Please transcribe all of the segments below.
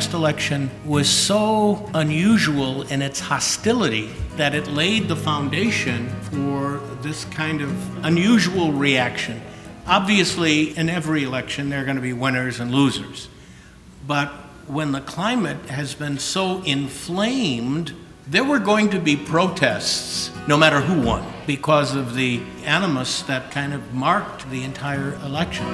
last election was so unusual in its hostility that it laid the foundation for this kind of unusual reaction. Obviously, in every election, there are going to be winners and losers. But when the climate has been so inflamed, there were going to be protests no matter who won because of the animus that kind of marked the entire election.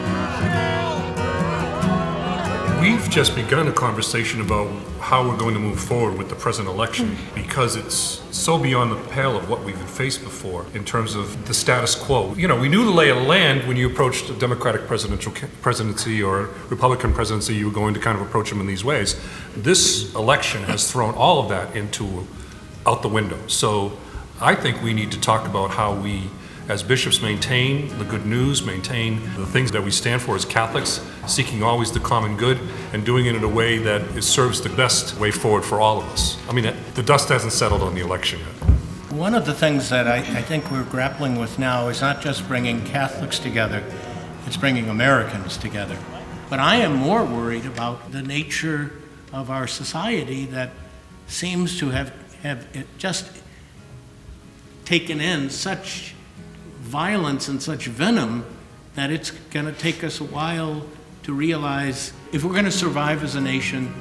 We've just begun a conversation about how we're going to move forward with the present election because it's so beyond the pale of what we've faced before in terms of the status quo. You know, we knew the lay of the land when you approached a Democratic presidency or Republican presidency, you were going to kind of approach them in these ways. This election has thrown all of that out the window. So I think we need to talk about how we, as bishops, maintain the good news, maintain the things that we stand for as Catholics, seeking always the common good and doing it in a way that it serves the best way forward for all of us. I mean, the dust hasn't settled on the election yet. One of the things that I think we're grappling with now is not just bringing Catholics together, it's bringing Americans together. But I am more worried about the nature of our society that seems to have just taken in such violence and such venom that it's going to take us a while to realize if we're going to survive as a nation,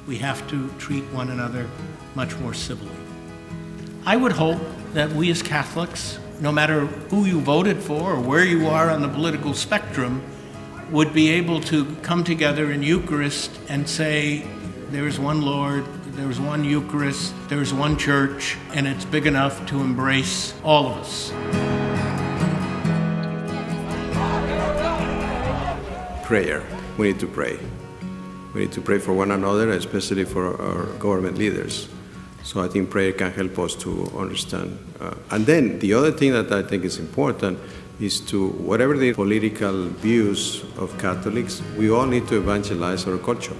we have to treat one another much more civilly. I would hope that we as Catholics, no matter who you voted for or where you are on the political spectrum, would be able to come together in Eucharist and say, there's one Lord, there's one Eucharist, there's one church, and it's big enough to embrace all of us. Prayer. We need to pray. We need to pray for one another, especially for our government leaders. So I think prayer can help us to understand. And then the other thing that I think is important is to, whatever the political views of Catholics, we all need to evangelize our culture.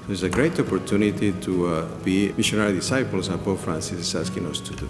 So it's a great opportunity to be missionary disciples, and Pope Francis is asking us to do.